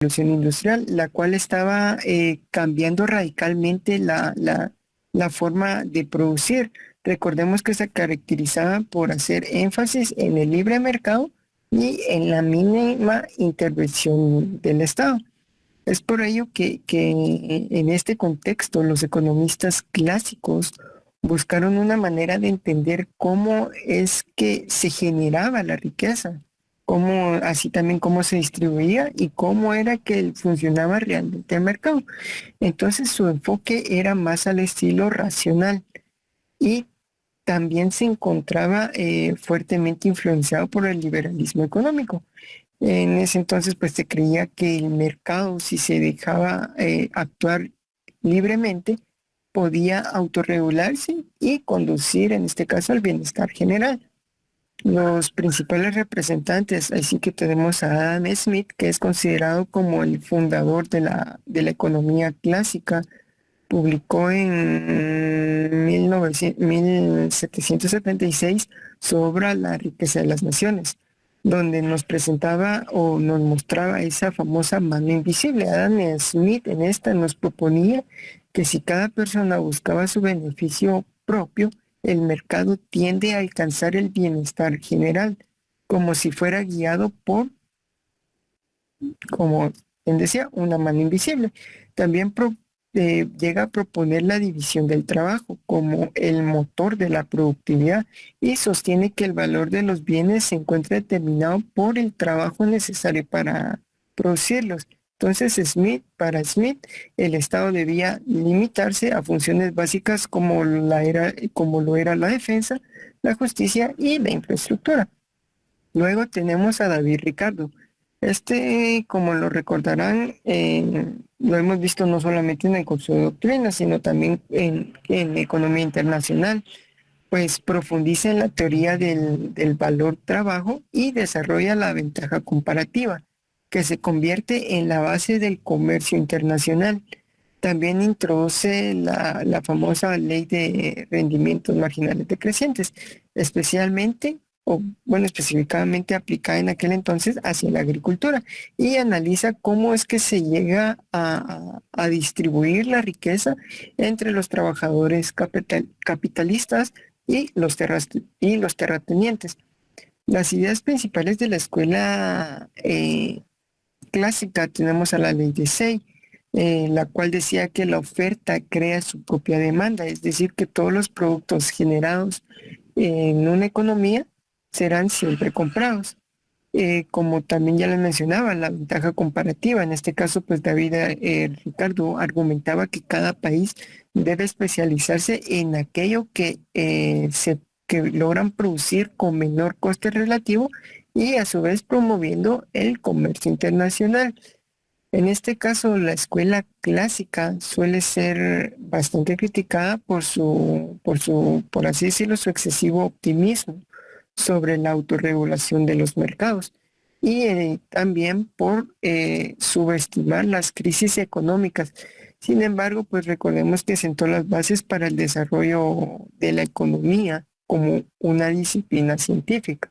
revolución industrial, la cual estaba cambiando radicalmente la forma de producir. Recordemos que se caracterizaba por hacer énfasis en el libre mercado y en la mínima intervención del Estado. Es por ello que en este contexto los economistas clásicos buscaron una manera de entender cómo es que se generaba la riqueza, cómo, así también cómo se distribuía y cómo era que funcionaba realmente el mercado. Entonces su enfoque era más al estilo racional y también se encontraba fuertemente influenciado por el liberalismo económico. En ese entonces, pues se creía que el mercado, si se dejaba actuar libremente, podía autorregularse y conducir, en este caso, al bienestar general. Los principales representantes, así que tenemos a Adam Smith, que es considerado como el fundador de la economía clásica, publicó en 1776 su obra La riqueza de las naciones, donde nos presentaba o nos mostraba esa famosa mano invisible. Adam Smith en esta nos proponía que si cada persona buscaba su beneficio propio, el mercado tiende a alcanzar el bienestar general, como si fuera guiado por, como él decía, una mano invisible. También llega a proponer la división del trabajo como el motor de la productividad y sostiene que el valor de los bienes se encuentra determinado por el trabajo necesario para producirlos. Entonces, para Smith, el Estado debía limitarse a funciones básicas como lo era la defensa, la justicia y la infraestructura. Luego tenemos a David Ricardo. Este, como lo recordarán, lo hemos visto no solamente en el curso de doctrina, sino también en economía internacional, pues profundiza en la teoría del valor trabajo y desarrolla la ventaja comparativa, que se convierte en la base del comercio internacional. También introduce la famosa ley de rendimientos marginales decrecientes, especialmente, o bueno, específicamente aplicada en aquel entonces hacia la agricultura, y analiza cómo es que se llega a distribuir la riqueza entre los trabajadores capitalistas y los terratenientes. Las ideas principales de la escuela clásica tenemos a la ley de Say, la cual decía que la oferta crea su propia demanda, es decir, que todos los productos generados en una economía serán siempre comprados. Como también ya les mencionaba, la ventaja comparativa, en este caso, pues David Ricardo argumentaba que cada país debe especializarse en aquello que logran producir con menor coste relativo y a su vez promoviendo el comercio internacional. En este caso, la escuela clásica suele ser bastante criticada por así decirlo, su excesivo optimismo sobre la autorregulación de los mercados y también por subestimar las crisis económicas. Sin embargo, pues recordemos que sentó las bases para el desarrollo de la economía como una disciplina científica.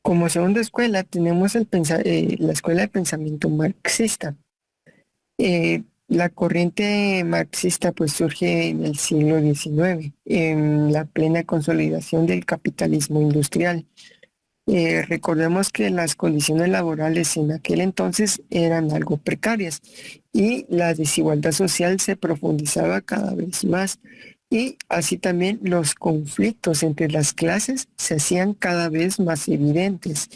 Como segunda escuela tenemos la escuela de pensamiento marxista. La corriente marxista pues surge en el siglo XIX, en la plena consolidación del capitalismo industrial. Recordemos que las condiciones laborales en aquel entonces eran algo precarias y la desigualdad social se profundizaba cada vez más y así también los conflictos entre las clases se hacían cada vez más evidentes.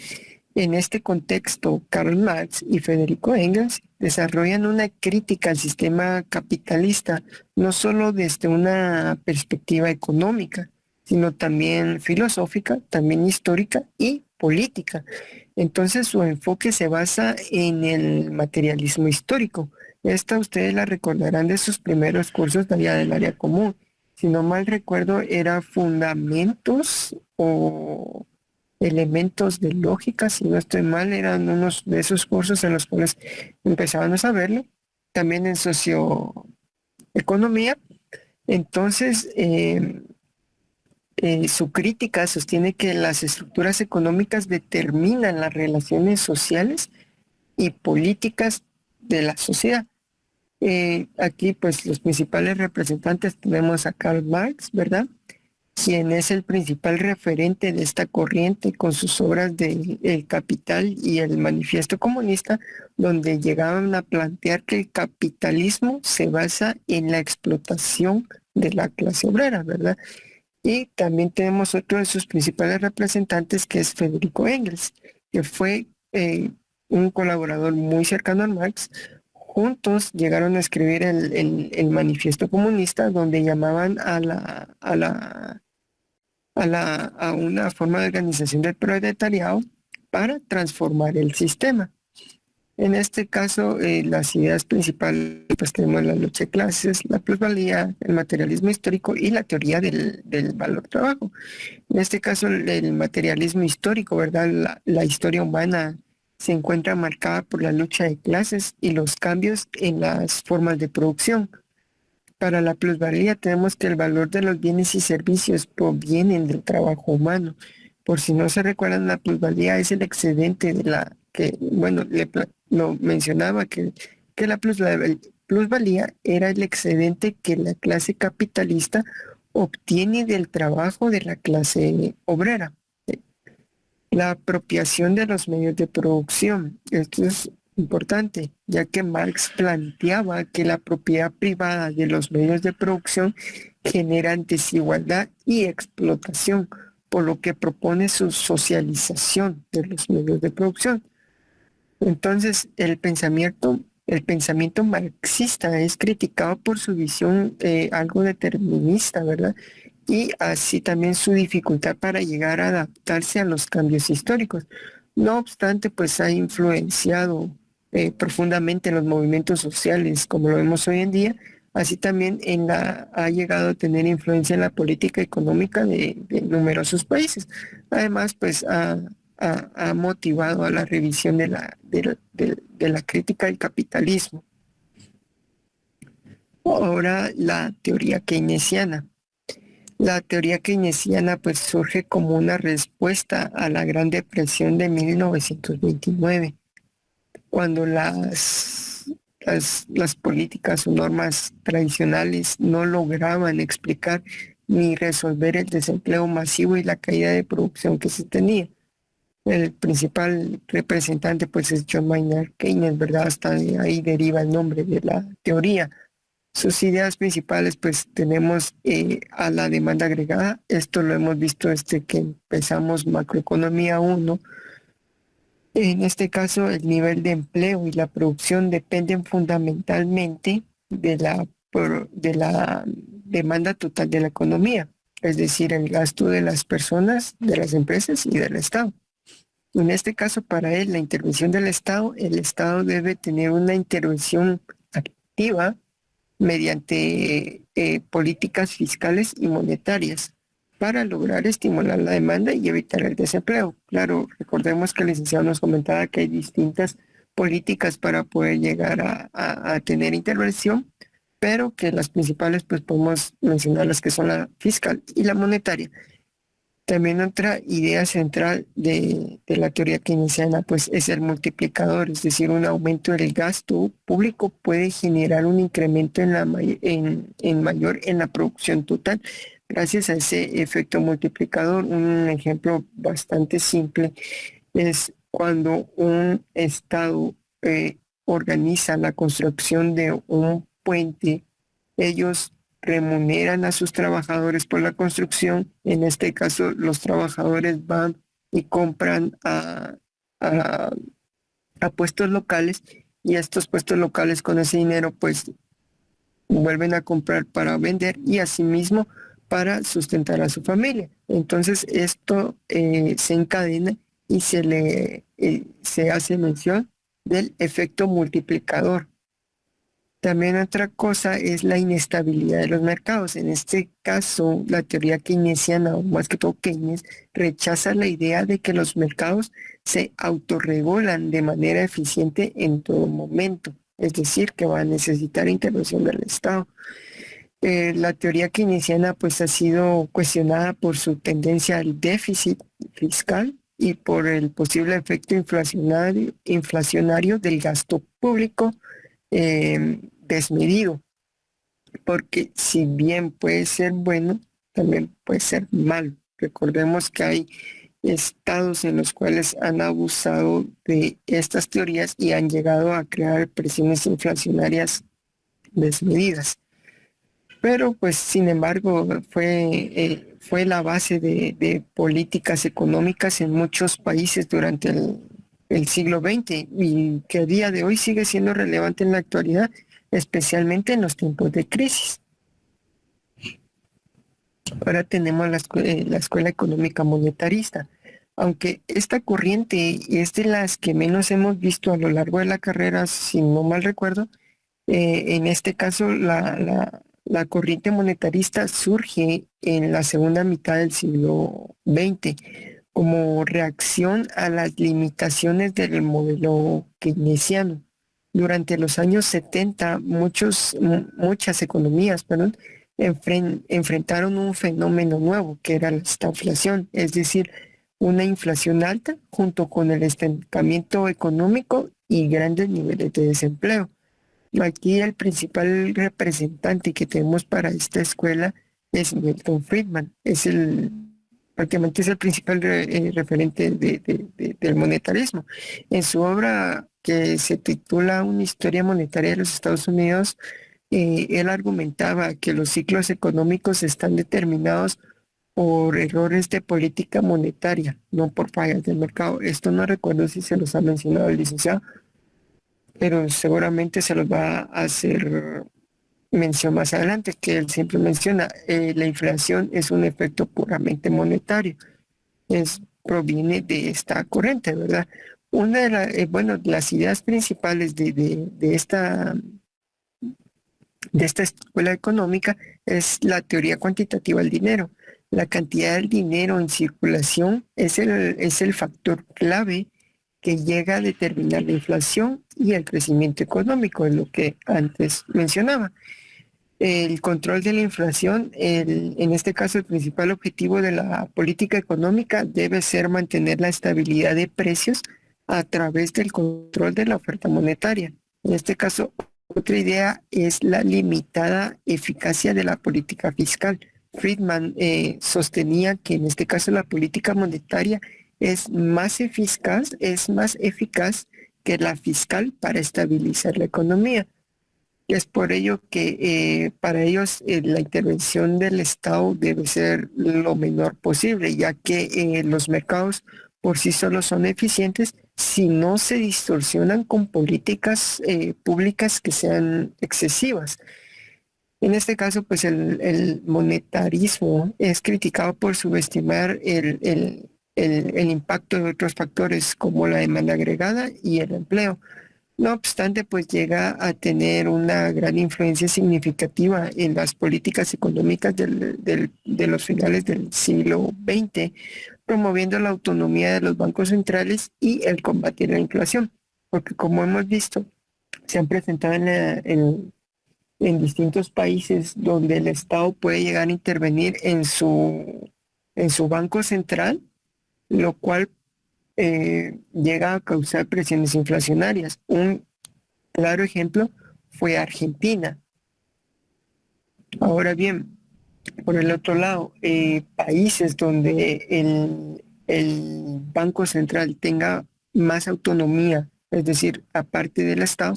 En este contexto, Karl Marx y Federico Engels desarrollan una crítica al sistema capitalista, no solo desde una perspectiva económica, sino también filosófica, también histórica y política. Entonces su enfoque se basa en el materialismo histórico. Esta ustedes la recordarán de sus primeros cursos de allá del área común. Si no mal recuerdo, era fundamentos o elementos de lógica, si no estoy mal, eran unos de esos cursos en los cuales empezábamos a verlo. También en socioeconomía. Entonces, su crítica sostiene que las estructuras económicas determinan las relaciones sociales y políticas de la sociedad. Aquí, pues, los principales representantes tenemos a Karl Marx, ¿verdad? Quien es el principal referente de esta corriente con sus obras de El Capital y el Manifiesto Comunista, donde llegaban a plantear que el capitalismo se basa en la explotación de la clase obrera, ¿verdad? Y también tenemos otro de sus principales representantes, que es Federico Engels, que fue un colaborador muy cercano a Marx. Juntos llegaron a escribir el Manifiesto Comunista, donde llamaban a una forma de organización del proletariado para transformar el sistema. En este caso, las ideas principales, pues tenemos la lucha de clases, la plusvalía, el materialismo histórico y la teoría del valor trabajo. En este caso, el materialismo histórico, ¿verdad? La historia humana se encuentra marcada por la lucha de clases y los cambios en las formas de producción. Para la plusvalía tenemos que el valor de los bienes y servicios provienen del trabajo humano. Por si no se recuerdan, la plusvalía es el excedente de la que, bueno, lo mencionaba que la plusvalía era el excedente que la clase capitalista obtiene del trabajo de la clase obrera. La apropiación de los medios de producción. Esto es importante, ya que Marx planteaba que la propiedad privada de los medios de producción generan desigualdad y explotación, por lo que propone su socialización de los medios de producción. Entonces, el pensamiento marxista es criticado por su visión algo determinista, ¿verdad? Y así también su dificultad para llegar a adaptarse a los cambios históricos. No obstante, pues ha influenciado profundamente en los movimientos sociales, como lo vemos hoy en día, así también ha llegado a tener influencia en la política económica de numerosos países. Además, pues ha motivado a la revisión de la crítica del capitalismo. Ahora, la teoría keynesiana. La teoría keynesiana pues surge como una respuesta a la Gran Depresión de 1929, cuando las políticas o normas tradicionales no lograban explicar ni resolver el desempleo masivo y la caída de producción que se tenía. El principal representante pues es John Maynard Keynes, ¿verdad? Hasta de ahí deriva el nombre de la teoría. Sus ideas principales, pues tenemos a la demanda agregada. Esto lo hemos visto desde que empezamos Macroeconomía 1. En este caso, el nivel de empleo y la producción dependen fundamentalmente de la demanda total de la economía, es decir, el gasto de las personas, de las empresas y del Estado. En este caso, para él, la intervención del Estado, el Estado debe tener una intervención activa mediante políticas fiscales y monetarias para lograr estimular la demanda y evitar el desempleo. Claro, recordemos que el licenciado nos comentaba que hay distintas políticas para poder llegar a tener intervención, pero que las principales pues podemos mencionar las que son la fiscal y la monetaria. También otra idea central de la teoría keynesiana pues es el multiplicador, es decir, un aumento del gasto público puede generar un incremento en mayor en la producción total gracias a ese efecto multiplicador. Un ejemplo bastante simple es cuando un estado organiza la construcción de un puente, ellos remuneran a sus trabajadores por la construcción. En este caso, los trabajadores van y compran a- a puestos locales y estos puestos locales con ese dinero pues vuelven a comprar para vender y asimismo para sustentar a su familia. Entonces esto se encadena y se hace mención del efecto multiplicador. También otra cosa es la inestabilidad de los mercados. En este caso, la teoría keynesiana, o más que todo Keynes, rechaza la idea de que los mercados se autorregulan de manera eficiente en todo momento, es decir, que va a necesitar intervención del Estado. La teoría keynesiana pues ha sido cuestionada por su tendencia al déficit fiscal y por el posible efecto inflacionario del gasto público desmedido, porque si bien puede ser bueno, también puede ser malo. Recordemos que hay estados en los cuales han abusado de estas teorías y han llegado a crear presiones inflacionarias desmedidas. Pero pues sin embargo fue la base de políticas económicas en muchos países durante el siglo XX y que a día de hoy sigue siendo relevante en la actualidad, especialmente en los tiempos de crisis. Ahora tenemos la Escuela Económica Monetarista. Aunque esta corriente es de las que menos hemos visto a lo largo de la carrera, si no mal recuerdo, en este caso la corriente monetarista surge en la segunda mitad del siglo XX como reacción a las limitaciones del modelo keynesiano. Durante los años 70, muchas economías, perdón, enfrentaron un fenómeno nuevo, que era la estagflación, es decir, una inflación alta junto con el estancamiento económico y grandes niveles de desempleo. Aquí el principal representante que tenemos para esta escuela es Milton Friedman, prácticamente es el principal referente del monetarismo. En su obra que se titula Una historia monetaria de los Estados Unidos, él argumentaba que los ciclos económicos están determinados por errores de política monetaria, no por fallas del mercado. Esto no recuerdo si se los ha mencionado el licenciado, pero seguramente se los va a hacer mención más adelante, que él siempre menciona, la inflación es un efecto puramente monetario, proviene de esta corriente, ¿verdad? Una de bueno, las ideas principales de esta escuela económica es la teoría cuantitativa del dinero. La cantidad del dinero en circulación es el factor clave que llega a determinar la inflación y el crecimiento económico, es lo que antes mencionaba. El control de la inflación, en este caso el principal objetivo de la política económica debe ser mantener la estabilidad de precios a través del control de la oferta monetaria. En este caso, otra idea es la limitada eficacia de la política fiscal. Friedman sostenía que en este caso la política monetaria es más eficaz que la fiscal para estabilizar la economía. Es por ello que para ellos la intervención del Estado debe ser lo menor posible, ya que los mercados por sí solos son eficientes si no se distorsionan con políticas públicas que sean excesivas. En este caso, pues el monetarismo es criticado por subestimar el impacto de otros factores como la demanda agregada y el empleo. No obstante, pues llega a tener una gran influencia significativa en las políticas económicas de los finales del siglo XX, promoviendo la autonomía de los bancos centrales y el combate a la inflación. Porque como hemos visto, se han presentado en distintos países donde el Estado puede llegar a intervenir en su banco central, lo cual llega a causar presiones inflacionarias. Un claro ejemplo fue Argentina. Ahora bien, por el otro lado, países donde el Banco Central tenga más autonomía, es decir, aparte del Estado,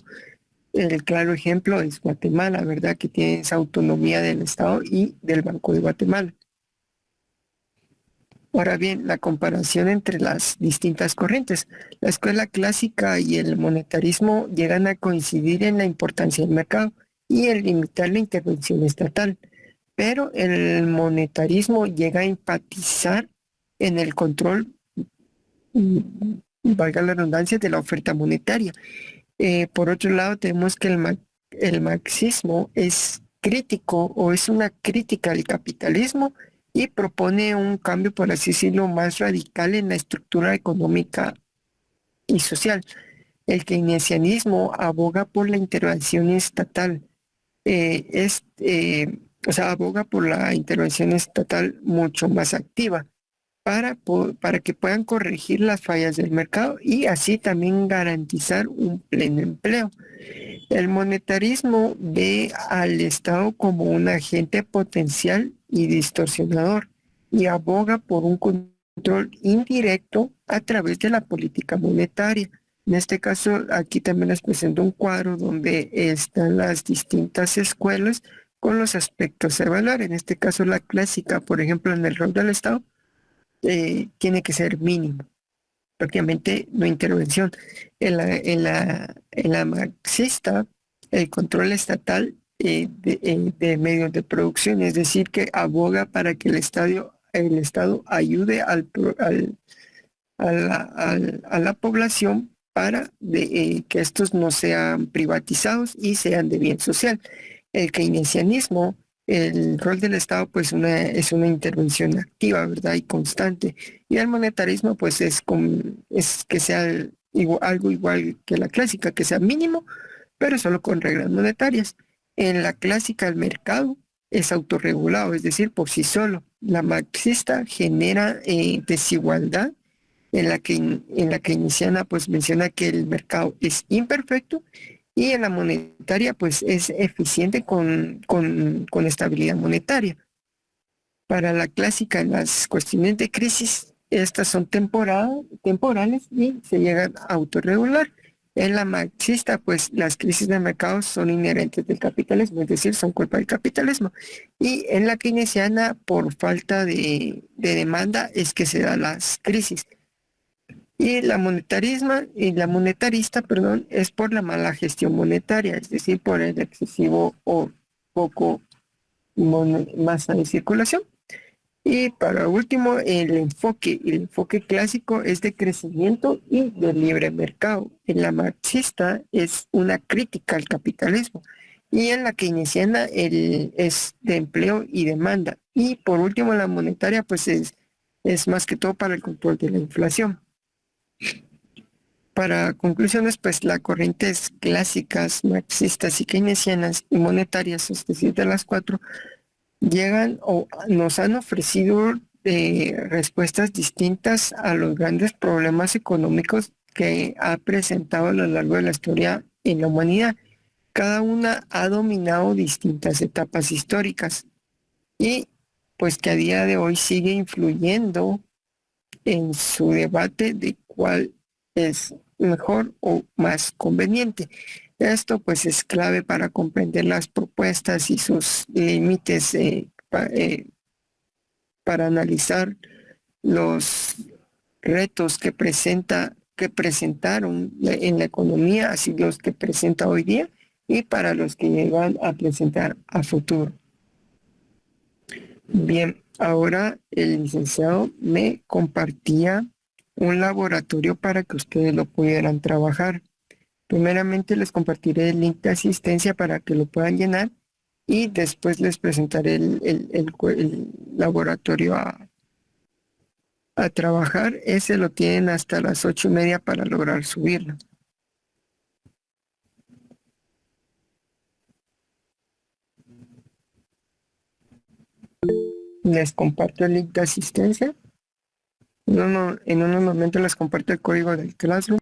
el claro ejemplo es Guatemala, ¿verdad? Que tiene esa autonomía del Estado y del Banco de Guatemala. Ahora bien, la comparación entre las distintas corrientes. La escuela clásica y el monetarismo llegan a coincidir en la importancia del mercado y en limitar la intervención estatal, pero el monetarismo llega a enfatizar en el control, mm, valga la redundancia, de la oferta monetaria. Por otro lado, tenemos que el marxismo es crítico o es una crítica al capitalismo y propone un cambio, por así decirlo, más radical en la estructura económica y social. El keynesianismo aboga por la intervención estatal. o sea, aboga por la intervención estatal mucho más activa para que puedan corregir las fallas del mercado y así también garantizar un pleno empleo. El monetarismo ve al Estado como un agente potencial y distorsionador y aboga por un control indirecto a través de la política monetaria. En este caso, aquí también les presento un cuadro donde están las distintas escuelas con los aspectos a evaluar. En este caso, la clásica, por ejemplo, en el rol del Estado, tiene que ser mínimo, prácticamente no intervención. En la marxista, el control estatal de medios de producción, es decir, que aboga para que el Estado ayude a la población para que estos no sean privatizados y sean de bien social. El keynesianismo, el rol del Estado, pues es una intervención activa, ¿verdad? Y constante. Y el monetarismo, pues es que sea algo igual que la clásica, que sea mínimo, pero solo con reglas monetarias. En la clásica, el mercado es autorregulado, es decir, por sí solo. La marxista genera desigualdad en la keynesiana pues menciona que el mercado es imperfecto y en la monetaria pues es eficiente con estabilidad monetaria. Para la clásica, las cuestiones de crisis, estas son temporales y se llegan a autorregular. En la marxista, pues las crisis de mercado son inherentes del capitalismo, es decir, son culpa del capitalismo. Y en la keynesiana, por falta de demanda, es que se dan las crisis. Y la monetarista, perdón, es por la mala gestión monetaria, es decir, por el excesivo o poco masa de circulación. Y para último, el enfoque clásico es de crecimiento y de libre mercado. En la marxista es una crítica al capitalismo. Y en la keynesiana es de empleo y demanda. Y por último, la monetaria, pues es más que todo para el control de la inflación. Para conclusiones, pues las corrientes clásicas, marxistas y keynesianas y monetarias, es decir, de las cuatro, llegan o nos han ofrecido respuestas distintas a los grandes problemas económicos que ha presentado a lo largo de la historia en la humanidad. Cada una ha dominado distintas etapas históricas y pues que a día de hoy sigue influyendo en su debate de cuál es mejor o más conveniente. Esto pues es clave para comprender las propuestas y sus límites para analizar los retos que presentaron en la economía, así los que presenta hoy día y para los que llegan a presentar a futuro. Bien, ahora el licenciado me compartía un laboratorio para que ustedes lo pudieran trabajar. Primeramente les compartiré el link de asistencia para que lo puedan llenar y después les presentaré el laboratorio a trabajar. Ese lo tienen hasta las 8:30 para lograr subirlo. Les comparto el link de asistencia. En unos momentos les comparto el código del Classroom.